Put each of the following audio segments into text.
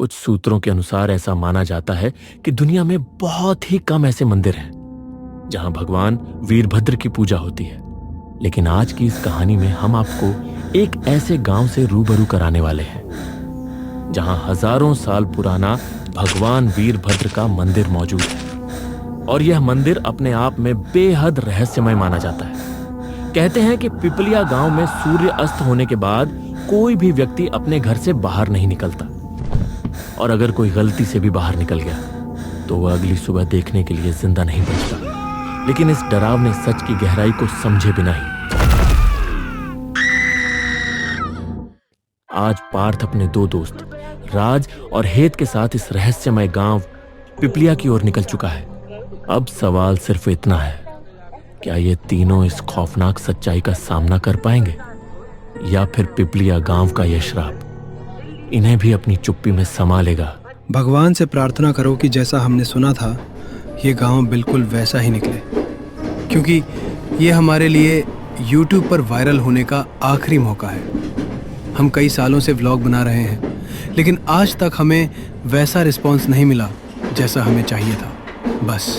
कुछ सूत्रों के अनुसार ऐसा माना जाता है कि दुनिया में बहुत ही कम ऐसे मंदिर हैं जहां भगवान वीरभद्र की पूजा होती है। लेकिन आज की इस कहानी में हम आपको एक ऐसे गांव से रूबरू कराने वाले हैं जहां हजारों साल पुराना भगवान वीरभद्र का मंदिर मौजूद है। और यह मंदिर अपने आप में बेहद रहस्यमय माना जाता है। कहते हैं कि पिपलिया गांव में सूर्य अस्त होने के बाद कोई भी व्यक्ति अपने घर से बाहर नहीं निकलता, और अगर कोई गलती से भी बाहर निकल गया तो वह अगली सुबह देखने के लिए जिंदा नहीं बचता। लेकिन इस डरावने सच की गहराई को समझे बिना ही आज पार्थ अपने दो दोस्त राज और हेत के साथ इस रहस्यमय गांव पिपलिया की ओर निकल चुका है। अब सवाल सिर्फ इतना है, क्या ये तीनों इस खौफनाक सच्चाई का सामना कर पाएंगे, या फिर पिपलिया गांव का यह श्राप इन्हें भी अपनी चुप्पी में समा लेगा। भगवान से प्रार्थना करो कि जैसा हमने सुना था ये गांव बिल्कुल वैसा ही निकले, क्योंकि ये हमारे लिए YouTube पर वायरल होने का आखिरी मौका है। हम कई सालों से व्लॉग बना रहे हैं, लेकिन आज तक हमें वैसा रिस्पॉन्स नहीं मिला जैसा हमें चाहिए था। बस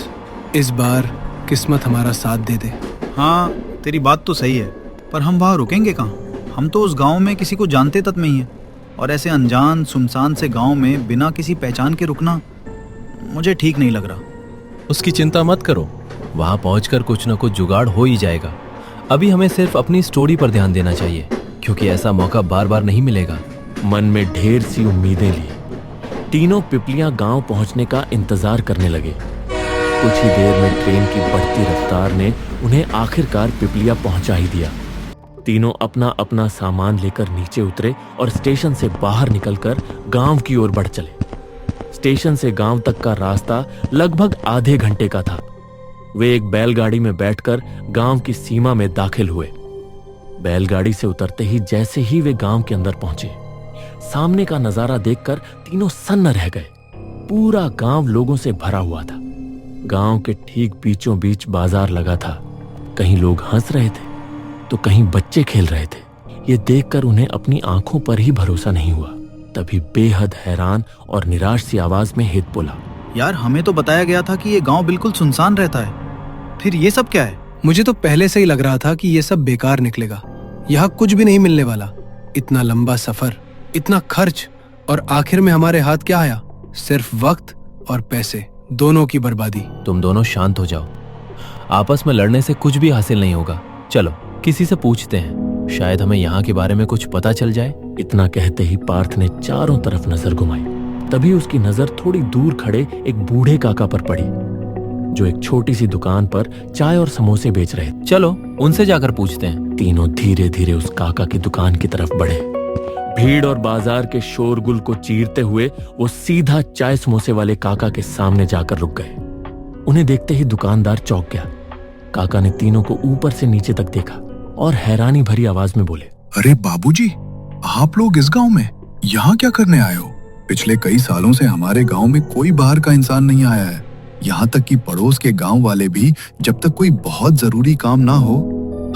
इस बार किस्मत हमारा साथ दे दे। हाँ, तेरी बात तो सही है, पर हम वहाँ रुकेंगे कहाँ? हम तो उस गांव में किसी को जानते तक नहीं है, और ऐसे अनजान सुनसान से गांव में बिना किसी पहचान के रुकना मुझे ठीक नहीं लग रहा। उसकी चिंता मत करो, वहां पहुंचकर कुछ न कुछ जुगाड़ हो ही जाएगा। अभी हमें सिर्फ अपनी स्टोरी पर ध्यान देना चाहिए, क्योंकि ऐसा मौका बार बार नहीं मिलेगा। मन में ढेर सी उम्मीदें ली तीनों पिपलिया गांव पहुंचने का इंतजार करने लगे। कुछ ही देर में ट्रेन की बढ़ती रफ्तार ने उन्हें आखिरकार पिपलिया पहुंचा ही दिया। तीनों अपना अपना सामान लेकर नीचे उतरे और स्टेशन से बाहर निकलकर गांव की ओर बढ़ चले। स्टेशन से गांव तक का रास्ता लगभग आधे घंटे का था। वे एक बैलगाड़ी में बैठकर गांव की सीमा में दाखिल हुए। बैलगाड़ी से उतरते ही जैसे ही वे गांव के अंदर पहुंचे, सामने का नजारा देखकर तीनों सन्न रह गए। पूरा गांव लोगों से भरा हुआ था। गांव के ठीक बीचों बीच बाजार लगा था। कहीं लोग हंस रहे थे तो कहीं बच्चे खेल रहे थे। ये देखकर उन्हें अपनी आंखों पर ही भरोसा नहीं हुआ। तभी बेहद हैरान और निराश सी आवाज में हेत बोला, यार, हमें तो बताया गया था कि ये गांव बिल्कुल सुनसान रहता है, फिर ये सब क्या है? मुझे तो पहले से ही लग रहा था कि ये सब बेकार निकलेगा। यहाँ कुछ भी नहीं मिलने वाला। इतना लंबा सफर, इतना खर्च, और आखिर में हमारे हाथ क्या आया? सिर्फ वक्त और पैसे, दोनों की बर्बादी। तुम दोनों शांत हो जाओ, आपस में लड़ने से कुछ भी हासिल नहीं होगा। चलो किसी से पूछते हैं, शायद हमें यहाँ के बारे में कुछ पता चल जाए। इतना कहते ही पार्थ ने चारों तरफ नजर घुमाई। तभी उसकी नजर थोड़ी दूर खड़े एक बूढ़े काका पर पड़ी, जो एक छोटी सी दुकान पर चाय और समोसे बेच रहे थे। चलो उनसे जाकर पूछते हैं। तीनों धीरे धीरे उस काका की दुकान की तरफ बढ़े। भीड़ और बाजार के शोरगुल को चीरते हुए वो सीधा चाय समोसे वाले काका के सामने जाकर रुक गए। उन्हें देखते ही दुकानदार चौंक गया। काका ने तीनों को ऊपर से नीचे तक देखा और हैरानी भरी आवाज में बोले, अरे बाबूजी, आप लोग इस गांव में यहाँ क्या करने आए हो? पिछले कई सालों से हमारे गांव में कोई बाहर का इंसान नहीं आया है। यहाँ तक कि पड़ोस के गांव वाले भी जब तक कोई बहुत जरूरी काम ना हो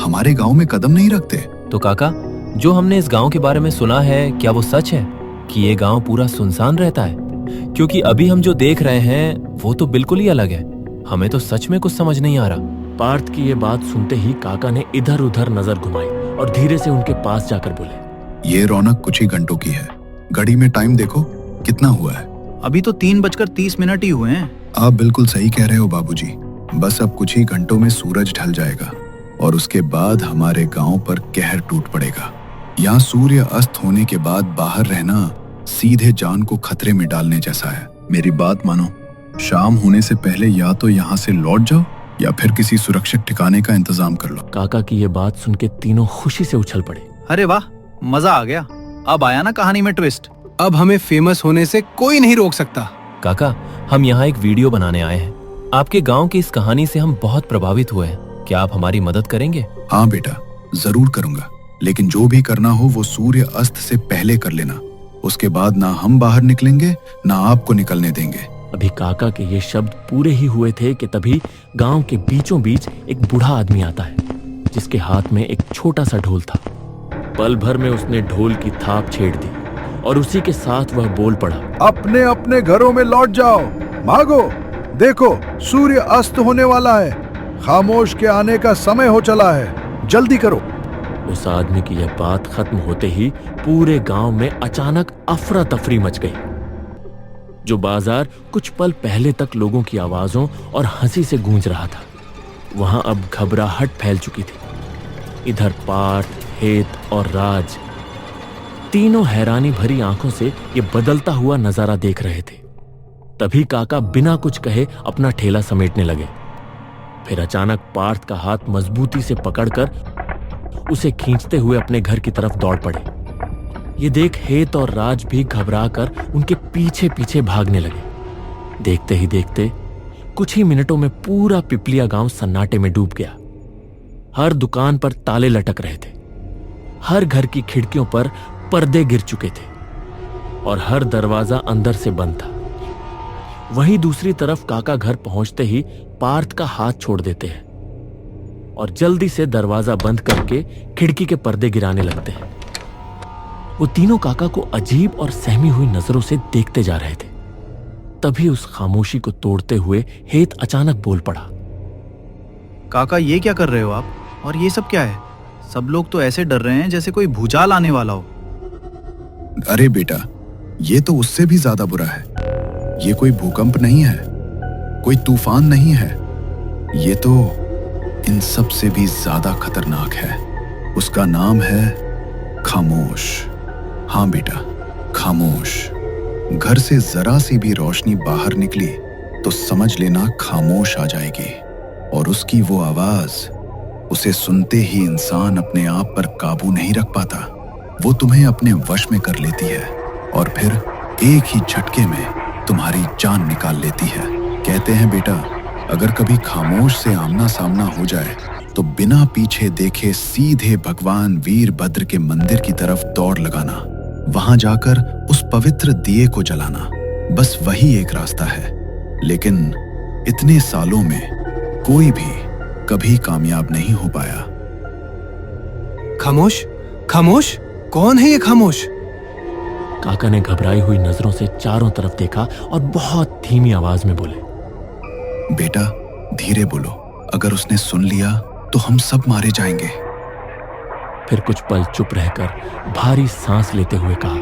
हमारे गांव में कदम नहीं रखते। तो काका, जो हमने इस गांव के बारे में सुना है, क्या वो सच है कि ये गांव पूरा सुनसान रहता है? क्योंकि अभी हम जो देख रहे हैं वो तो बिल्कुल ही अलग है। हमें तो सच में कुछ समझ नहीं आ रहा। पार्थ की ये बात सुनते ही काका ने इधर उधर नजर घुमाई और धीरे से उनके पास जाकर बोले, ये रौनक कुछ ही घंटों की है। घड़ी में टाइम देखो कितना हुआ है। अभी तो 3:30 ही हुए हैं। आप बिल्कुल सही कह रहे हो बाबूजी। बस अब कुछ ही घंटों में सूरज ढल जाएगा और उसके बाद हमारे गांव पर कहर टूट पड़ेगा। यहाँ सूर्य अस्त होने के बाद बाहर रहना सीधे जान को खतरे में डालने जैसा है। मेरी बात मानो, शाम होने से पहले या तो यहाँ से लौट जाओ या फिर किसी सुरक्षित ठिकाने का इंतजाम कर लो। काका की ये बात सुन के तीनों खुशी से उछल पड़े। अरे वाह, मजा आ गया। अब आया ना कहानी में ट्विस्ट। अब हमें फेमस होने से कोई नहीं रोक सकता। काका, हम यहाँ एक वीडियो बनाने आए हैं। आपके गांव की इस कहानी से हम बहुत प्रभावित हुए हैं। क्या आप हमारी मदद करेंगे? हाँ बेटा, जरूर करूंगा, लेकिन जो भी करना हो वो सूर्य अस्त से पहले कर लेना। उसके बाद ना हम बाहर निकलेंगे ना आपको निकलने देंगे। अभी काका के ये शब्द पूरे ही हुए थे कि तभी गांव के बीचों बीच एक बूढ़ा आदमी आता है, जिसके हाथ में एक छोटा सा ढोल था। पल भर में उसने ढोल की थाप छेड़ दी और उसी के साथ वह बोल पड़ा, अपने अपने घरों में लौट जाओ, भागो, देखो सूर्य अस्त होने वाला है, खामोश के आने का समय हो चला है, जल्दी करो। उस आदमी की यह बात खत्म होते ही पूरे गांव में अचानक अफरा तफरी मच गई। जो बाजार कुछ पल पहले तक लोगों की आवाजों और हंसी से गूंज रहा था, वहां अब घबराहट फैल चुकी थी। इधर पार्थ, हेत और राज तीनों हैरानी भरी आंखों से ये बदलता हुआ नजारा देख रहे थे। तभी काका बिना कुछ कहे अपना ठेला समेटने लगे। फिर अचानक पार्थ का हाथ मजबूती से पकड़कर उसे खींचते हुए अपने घर की तरफ दौड़ पड़े। ये देख हेत और राज भी घबराकर उनके पीछे पीछे भागने लगे। देखते ही देखते कुछ ही मिनटों में पूरा पिपलिया गांव सन्नाटे में डूब गया। हर दुकान पर ताले लटक रहे थे, हर घर की खिड़कियों पर पर्दे गिर चुके थे और हर दरवाजा अंदर से बंद था। वहीं दूसरी तरफ काका घर पहुंचते ही पार्थ का हाथ छोड़ देते हैं और जल्दी से दरवाजा बंद करके खिड़की के पर्दे गिराने लगते हैं। वो तीनों काका को अजीब और सहमी हुई नजरों से देखते जा रहे थे। तभी उस खामोशी को तोड़ते हुए हेत अचानक बोल पड़ा, काका ये क्या कर रहे हो आप? और ये सब क्या है? सब लोग तो ऐसे डर रहे हैं जैसे कोई भूचाल आने वाला हो। अरे बेटा, ये तो उससे भी ज्यादा बुरा है। ये कोई भूकंप नहीं है, कोई तूफान नहीं है, ये तो इन सब से भी ज्यादा खतरनाक है। उसका नाम है खामोश। हाँ बेटा, खामोश। घर से जरा सी भी रोशनी बाहर निकली तो समझ लेना खामोश आ जाएगी, और उसकी वो आवाज, उसे सुनते ही इंसान अपने आप पर काबू नहीं रख पाता। वो तुम्हें अपने वश में कर लेती है और फिर एक ही झटके में तुम्हारी जान निकाल लेती है। कहते हैं बेटा, अगर कभी खामोश से आमना सामना हो जाए तो बिना पीछे देखे सीधे भगवान वीरभद्र के मंदिर की तरफ दौड़ लगाना, वहां जाकर उस पवित्र दिए को जलाना। बस वही एक रास्ता है। लेकिन इतने सालों में कोई भी कभी कामयाब नहीं हो पाया। खामोश? खामोश? कौन है ये खामोश? काका ने घबराई हुई नजरों से चारों तरफ देखा और बहुत धीमी आवाज में बोले, बेटा धीरे बोलो, अगर उसने सुन लिया तो हम सब मारे जाएंगे। फिर कुछ पल चुप रहकर भारी सांस लेते हुए कहा,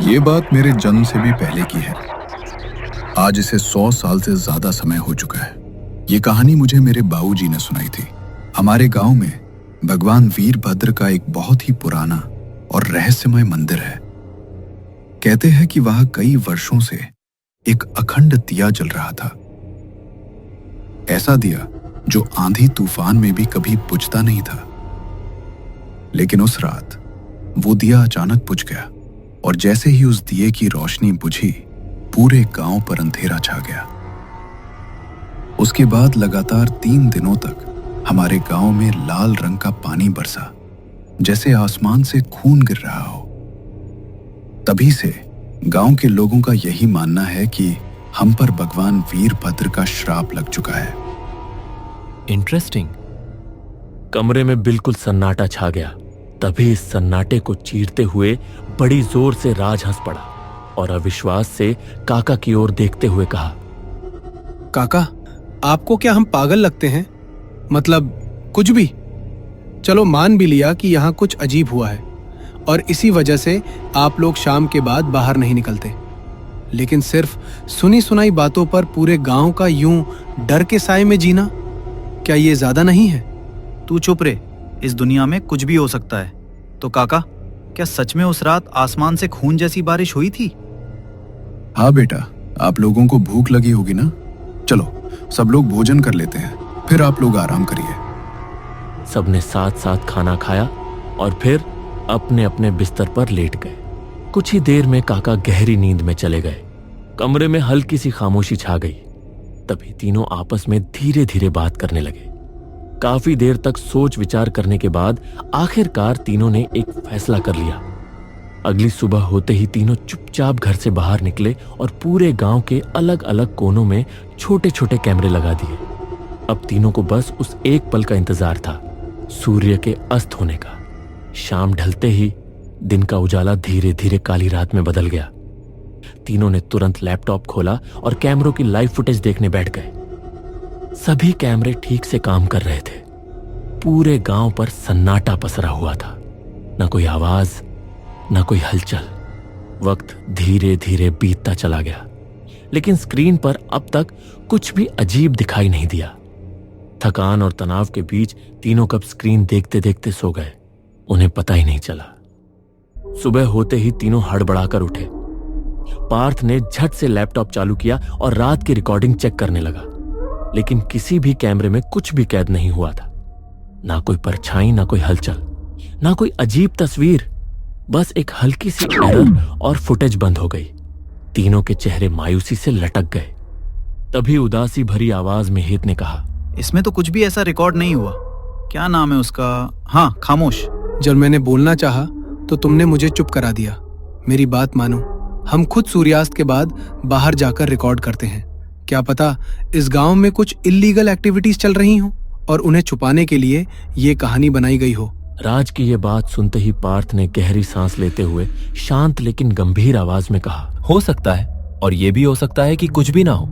ये बात मेरे जन्म से भी पहले की है। आज इसे 100 साल से ज्यादा समय हो चुका है। ये कहानी मुझे मेरे बाबूजी ने सुनाई थी। हमारे गांव में भगवान वीरभद्र का एक बहुत ही पुराना और रहस्यमय मंदिर है। कहते हैं कि वहां कई वर्षों से एक अखंड दिया जल रहा था। ऐसा दिया जो आंधी तूफान में भी कभी बुझता नहीं था। लेकिन उस रात वो दिया अचानक बुझ गया, और जैसे ही उस दिए की रोशनी बुझी, पूरे गांव पर अंधेरा छा गया। उसके बाद लगातार 3 दिनों तक हमारे गांव में लाल रंग का पानी बरसा, जैसे आसमान से खून गिर रहा हो। तभी से गांव के लोगों का यही मानना है कि हम पर भगवान वीरभद्र का श्राप लग चुका है। इंटरेस्टिंग। कमरे में बिल्कुल सन्नाटा छा गया। तभी इस सन्नाटे को चीरते हुए बड़ी जोर से राज हंस पड़ा और अविश्वास से काका की ओर देखते हुए कहा, काका, आपको क्या हम पागल लगते हैं? मतलब कुछ भी। चलो मान भी लिया कि यहाँ कुछ अजीब हुआ है और इसी वजह से आप लोग शाम के बाद बाहर नहीं निकलते, लेकिन सिर्फ सुनी सुनाई बातों पर पूरे गांव का यूं डर के साए में जीना, क्या ये ज्यादा नहीं है? तू चुप रे, इस दुनिया में कुछ भी हो सकता है। तो काका, क्या सच में उस रात आसमान से खून जैसी बारिश हुई थी? हाँ बेटा, आप लोगों को भूख लगी होगी ना? चलो सब लोग भोजन कर लेते हैं, फिर आप लोग आराम करिए। सबने साथ साथ खाना खाया और फिर अपने अपने बिस्तर पर लेट गए। कुछ ही देर में काका गहरी नींद में चले गए। कमरे में हल्की सी खामोशी छा गई। तभी तीनों आपस में धीरे धीरे बात करने लगे। काफी देर तक सोच विचार करने के बाद आखिरकार तीनों ने एक फैसला कर लिया। अगली सुबह होते ही तीनों चुपचाप घर से बाहर निकले और पूरे गांव के अलग अलग कोनों में छोटे छोटे कैमरे लगा दिए। अब तीनों को बस उस एक पल का इंतजार था, सूर्य के अस्त होने का। शाम ढलते ही दिन का उजाला धीरे धीरे काली रात में बदल गया। तीनों ने तुरंत लैपटॉप खोला और कैमरों की लाइव फुटेज देखने बैठ गए। सभी कैमरे ठीक से काम कर रहे थे। पूरे गांव पर सन्नाटा पसरा हुआ था, न कोई आवाज, न कोई हलचल। वक्त धीरे धीरे बीतता चला गया, लेकिन स्क्रीन पर अब तक कुछ भी अजीब दिखाई नहीं दिया। थकान और तनाव के बीच तीनों कब स्क्रीन देखते देखते सो गए, उन्हें पता ही नहीं चला। सुबह होते ही तीनों हड़बड़ाकर उठे। पार्थ ने झट से लैपटॉप चालू किया और रात की रिकॉर्डिंग चेक करने लगा, लेकिन किसी भी कैमरे में कुछ भी कैद नहीं हुआ था। ना कोई परछाई, ना कोई हलचल, ना कोई अजीब तस्वीर। बस एक हल्की सी एरर और फुटेज बंद हो गई। तीनों के चेहरे मायूसी से लटक गए। तभी उदासी भरी आवाज में हेत ने कहा, इसमें तो कुछ भी ऐसा रिकॉर्ड नहीं हुआ। क्या नाम है उसका? हाँ, खामोश। जब मैंने बोलना चाहा तो तुमने मुझे चुप करा दिया। मेरी बात मानो, हम खुद सूर्यास्त के बाद बाहर जाकर रिकॉर्ड करते हैं। क्या पता इस गांव में कुछ इल्लीगल एक्टिविटीज चल रही हों और उन्हें छुपाने के लिए ये कहानी बनाई गई हो। राज की ये बात सुनते ही पार्थ ने गहरी सांस लेते हुए शांत लेकिन गंभीर आवाज में कहा, हो सकता है, और ये भी हो सकता है कि कुछ भी ना हो।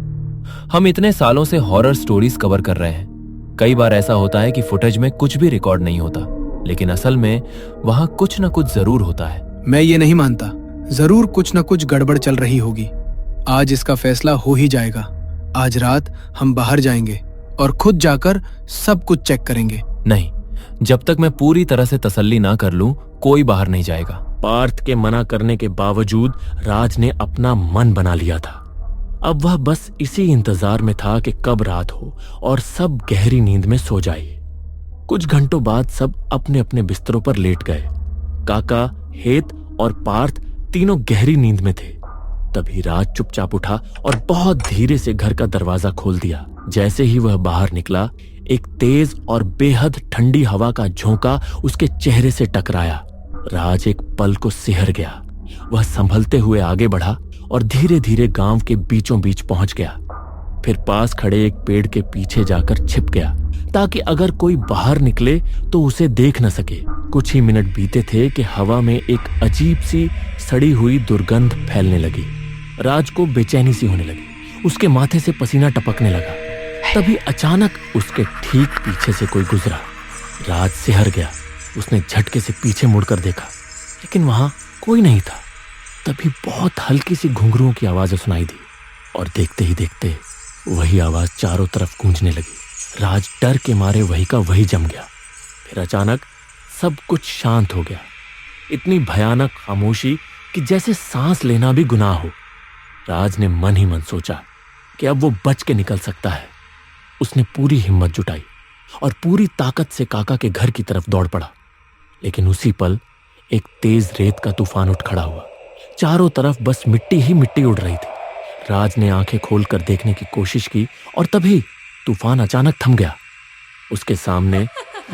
हम इतने सालों से हॉरर स्टोरीज कवर कर रहे हैं। कई बार ऐसा होता है कि फुटेज में कुछ भी रिकॉर्ड नहीं होता, लेकिन असल में वहां कुछ न कुछ जरूर होता है। मैं ये नहीं मानता, जरूर कुछ न कुछ गड़बड़ चल रही होगी। आज इसका फैसला हो ही जाएगा। आज रात हम बाहर जाएंगे और खुद जाकर सब कुछ चेक करेंगे। नहीं, जब तक मैं पूरी तरह से तसल्ली ना कर लूं, कोई बाहर नहीं जाएगा। पार्थ के मना करने के बावजूद राज ने अपना मन बना लिया था। अब वह बस इसी इंतजार में था कि कब रात हो और सब गहरी नींद में सो जाए। कुछ घंटों बाद सब अपने अपने बिस्तरों पर लेट गए। काका, हेत और पार्थ तीनों गहरी नींद में थे। तभी राज चुपचाप उठा और बहुत धीरे से घर का दरवाजा खोल दिया। जैसे ही वह बाहर निकला, एक तेज और बेहद ठंडी हवा का झोंका उसके चेहरे से टकराया। राज एक पल को सिहर गया। वह संभलते हुए आगे बढ़ा और धीरे धीरे गांव के बीचों बीच पहुंच गया। फिर पास खड़े एक पेड़ के पीछे जाकर छिप गया, ताकि अगर कोई बाहर निकले तो उसे देख न सके। कुछ ही मिनट बीते थे कि हवा में एक अजीब सी सड़ी हुई दुर्गंध फैलने लगी। राज को बेचैनी सी होने लगी। उसके माथे से पसीना टपकने लगा। तभी अचानक उसके ठीक पीछे से कोई गुजरा। राज सिहर गया। उसने झटके से पीछे मुड़कर देखा, लेकिन वहां कोई नहीं था। तभी बहुत हल्की सी घुंघरुओं की आवाज सुनाई दी और देखते ही देखते वही आवाज चारों तरफ गूंजने लगी। राज डर के मारे वही का वही जम गया। फिर अचानक सब कुछ शांत हो गया। इतनी भयानक खामोशी कि जैसे सांस लेना भी गुनाह हो। राज ने मन ही मन सोचा कि अब वो बच के निकल सकता है। उसने पूरी हिम्मत जुटाई और पूरी ताकत से काका के घर की तरफ दौड़ पड़ा। लेकिन उसी पल एक तेज रेत का तूफान उठ खड़ा हुआ। चारों तरफ बस मिट्टी ही मिट्टी उड़ रही थी। राज ने आंखें खोलकर देखने की कोशिश की और तभी तूफान अचानक थम गया। उसके सामने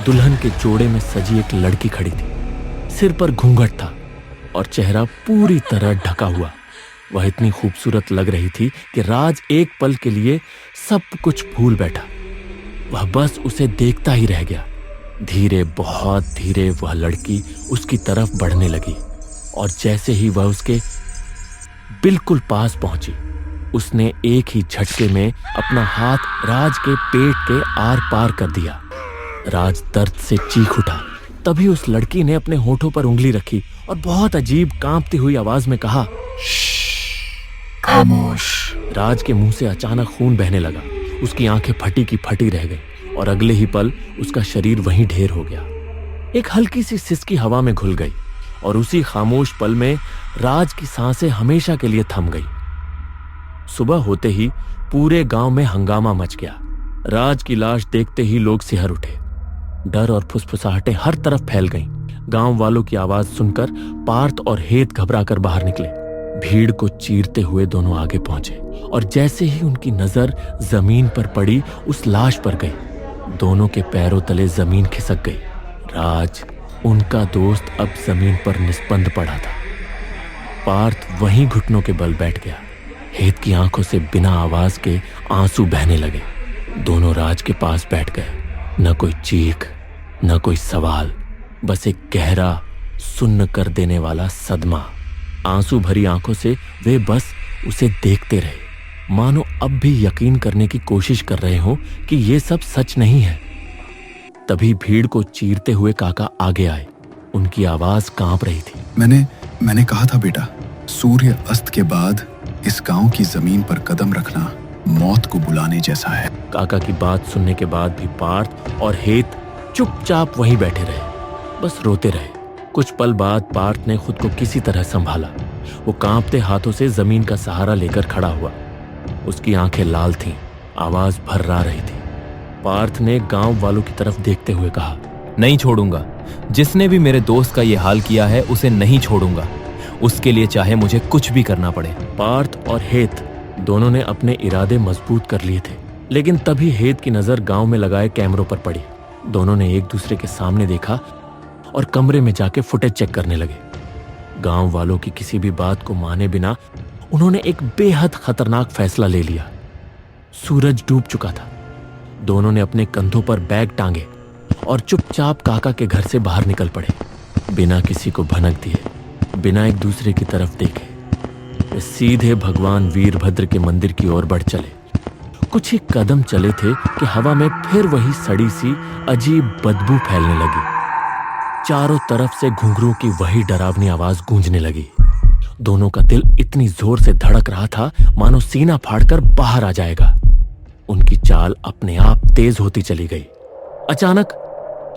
दुल्हन के जोड़े में सजी एक लड़की खड़ी थी। सिर पर घूंघट था और चेहरा पूरी तरह ढका हुआ। वह इतनी खूबसूरत लग रही थी कि राज एक पल के लिए सब कुछ भूल बैठा। वह बस उसे देखता ही रह गया। धीरे, बहुत धीरे वह लड़की उसकी तरफ बढ़ने लगी और जैसे ही वह उसके बिल्कुल पास पहुंची, उसने एक ही झटके में अपना हाथ राज के पेट के आर पार कर दिया। राज दर्द से चीख उठा। तभी उस लड़की ने अपने होठों पर उंगली रखी और बहुत अजीब कांपती हुई आवाज में कहा, खामोश। राज के मुंह से अचानक खून बहने लगा। उसकी आंखें फटी की फटी रह गई और अगले ही पल उसका शरीर वहीं ढेर हो गया। एक हल्की सी सिसकी हवा में घुल गई और उसी खामोश पल में राज की सांसें हमेशा के लिए थम गई। सुबह होते ही पूरे गांव में हंगामा मच गया। राज की लाश देखते ही लोग सिहर उठे। डर और फुसफुसाहटें हर तरफ फैल गईं। गांव वालों की आवाज सुनकर पार्थ और हेत घबराकर बाहर निकले। भीड़ को चीरते हुए दोनों आगे पहुंचे और जैसे ही उनकी नजर जमीन पर पड़ी, उस लाश पर गई। दोनों के पैरों तले जमीन खिसक गई। राज, उनका दोस्त, अब जमीन पर निस्पंद पड़ा था। पार्थ वहीं घुटनों के बल बैठ गया। हेत की आंखों से बिना आवाज के आंसू बहने लगे। दोनों राज के पास बैठ गए। न कोई चीख, न कोई सवाल, बस एक गहरा सुन्न कर देने वाला सदमा। आंसू भरी आंखों से वे बस उसे देखते रहे, मानो अब भी यकीन करने की कोशिश कर रहे हो कि ये सब सच नहीं है। तभी भीड़ को चीरते हुए काका आगे आए। उनकी आवाज कांप रही थी। मैंने कहा था बेटा, सूर्य अस्त के बाद इस गांव की जमीन पर कदम रखना मौत को बुलाने जैसा है। काका की बात सुनने के बाद भी पार्थ और हेत चुपचाप वहीं बैठे रहे, बस रोते रहे। कुछ पल बाद पार्थ ने खुद को किसी तरह संभाला। वो कांपते हाथों से जमीन का सहारा लेकर खड़ा हुआ। उसकी आंखें लाल थीं, आवाज भर्रा रही थी। पार्थ ने गांव वालों की तरफ देखते हुए कहा, नहीं छोड़ूंगा। जिसने भी मेरे दोस्त का ये हाल किया है उसे नहीं छोड़ूंगा, उसके लिए चाहे मुझे कुछ भी करना पड़े। पार्थ और हेत दोनों ने अपने इरादे मजबूत कर लिए थे, लेकिन तभी हेत की नजर गांव में लगाए कैमरों पर पड़ी। दोनों ने एक दूसरे के सामने देखा और कमरे में जाके फुटेज चेक करने लगे। गांव वालों की किसी भी बात को माने बिना उन्होंने एक बेहद खतरनाक फैसला ले लिया। सूरज डूब चुका था। दोनों ने अपने कंधों पर बैग टांगे और चुपचाप काका के घर से बाहर निकल पड़े, बिना किसी को भनक दिए, बिना एक दूसरे की तरफ देखे। वे सीधे भगवान वीरभद्र के मंदिर की ओर बढ़ चले। कुछ ही कदम चले थे कि हवा में फिर वही सड़ी सी अजीब बदबू फैलने लगी। चारों तरफ से घुंघरू की वही डरावनी आवाज गूंजने लगी। दोनों का दिल इतनी जोर से धड़क रहा था मानो सीना फाड़कर बाहर आ जाएगा। उनकी चाल अपने आप तेज होती चली गई। अचानक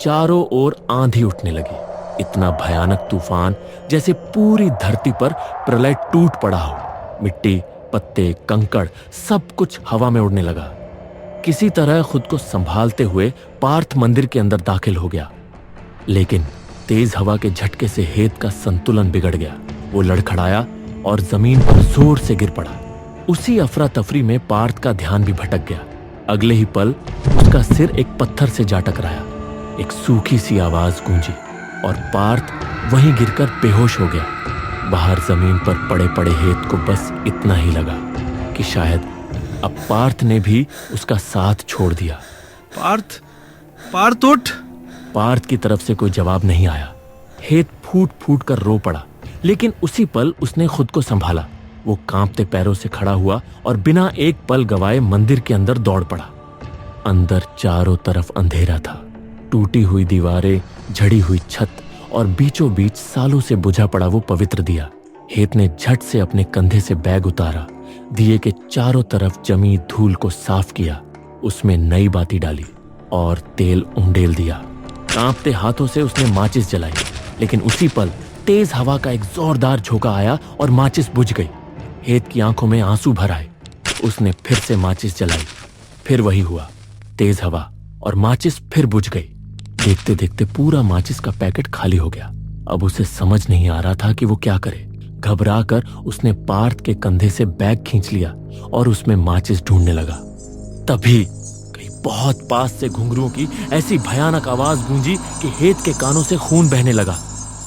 चारों ओर आंधी उठने लगी। इतना भयानक तूफान जैसे पूरी धरती पर प्रलय टूट पड़ा हो। मिट्टी, पत्ते, कंकड़ सब कुछ हवा में उड़ने लगा। किसी तरह खुद को संभालते हुए पार्थ मंदिर के अंदर दाखिल हो गया, लेकिन तेज हवा के झटके से हेत का संतुलन बिगड़ गया। वो लड़खड़ाया और जमीन पर जोर से गिर पड़ा। उसी अफरा तफरी में पार्थ का ध्यान भी भटक गया। अगले ही पल उसका सिर एक पत्थर से जा टकराया। एक सूखी सी आवाज गूंजी और पार्थ वहीं गिरकर बेहोश हो गया। बाहर जमीन पर पड़े पड़े हेत को बस इतना ही लगा कि शायद अब पार्थ ने भी उसका साथ छोड़ दिया। पार्थ उठ। पार्थ की तरफ से कोई जवाब नहीं आया। हेत फूट फूट कर रो पड़ा, लेकिन उसी पल उसने खुद को संभाला। वो कांपते पैरों से खड़ा हुआ और बिना एक पल गवाए मंदिर के अंदर दौड़ पड़ा। अंदर चारों तरफ अंधेरा था। टूटी हुई दीवारें, झड़ी हुई छत और बीचों बीच सालों से बुझा पड़ा वो पवित्र दिया। हेत ने झट से अपने कंधे से बैग उतारा, दिए के चारों तरफ जमी धूल को साफ किया, उसमें नई बाती डाली और तेल उंडेल दिया। कांपते हाथों से उसने माचिस जलाई, लेकिन उसी पल तेज हवा का एक जोरदार झोंका आया और माचिस बुझ गई। हेत की आंखों में आंसू भर आए। उसने फिर से माचिस जलाई, फिर वही हुआ, तेज हवा और माचिस फिर बुझ गई। देखते देखते पूरा माचिस का पैकेट खाली हो गया। अब उसे समझ नहीं आ रहा था कि वो क्या करे। घबराकर उसने पार्थ के कंधे से बैग खींच लिया और उसमें माचिस ढूंढने लगा। तभी कहीं बहुत पास से घुंघरुओं की ऐसी भयानक आवाज गूंजी कि हेत के कानों से खून बहने लगा।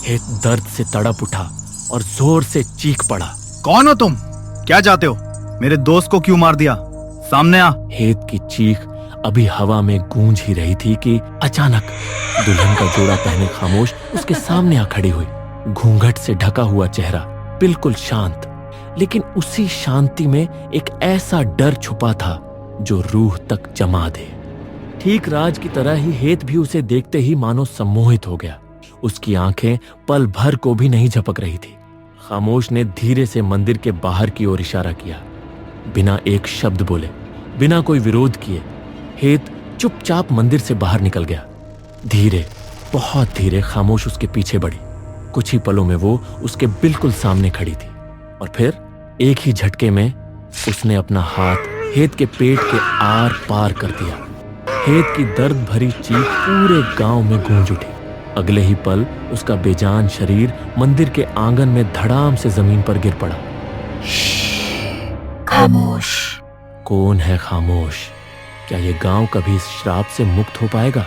हेत दर्द से तड़प उठा और जोर से चीख पड़ा। कौन हो तुम? क्या चाहते हो? मेरे दोस्त को क्यों मार दिया? सामने आ। हेत की चीख अभी हवा में गूंज ही रही थी कि अचानक दुल्हन का जोड़ा पहने खामोश उसके सामने आ खड़ी हुई। घूंघट से ढका हुआ चेहरा, बिल्कुल शांत, लेकिन उसी शांति में एक ऐसा डर छुपा था जो रूह तक जमा दे। ठीक राज की तरह ही हेत भी उसे देखते ही मानो सम्मोहित हो गया। उसकी आंखें पल भर को भी नहीं झपक रही थी। खामोश ने धीरे से मंदिर के बाहर की ओर इशारा किया। बिना एक शब्द बोले, बिना कोई विरोध किए, हेत चुपचाप मंदिर से बाहर निकल गया। धीरे, बहुत धीरे खामोश उसके पीछे बढ़ी। कुछ ही पलों में वो उसके बिल्कुल सामने खड़ी थी और फिर एक ही झटके में उसने अपना हाथ हेत के पेट के आर पार कर दिया। हेत की दर्द भरी चीख पूरे गांव में गूंज उठी। अगले ही पल उसका बेजान शरीर मंदिर के आंगन में धड़ाम से जमीन पर गिर पड़ा। खामोश। कौन है खामोश? क्या ये गांव कभी इस श्राप से मुक्त हो पाएगा?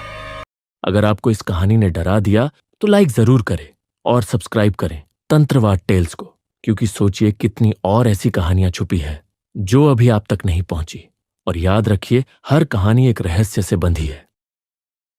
अगर आपको इस कहानी ने डरा दिया तो लाइक जरूर करें और सब्सक्राइब करें तंत्रवाद टेल्स को, क्योंकि सोचिए कितनी और ऐसी कहानियां छुपी है जो अभी आप तक नहीं पहुंची। और याद रखिए, हर कहानी एक रहस्य से बंधी है।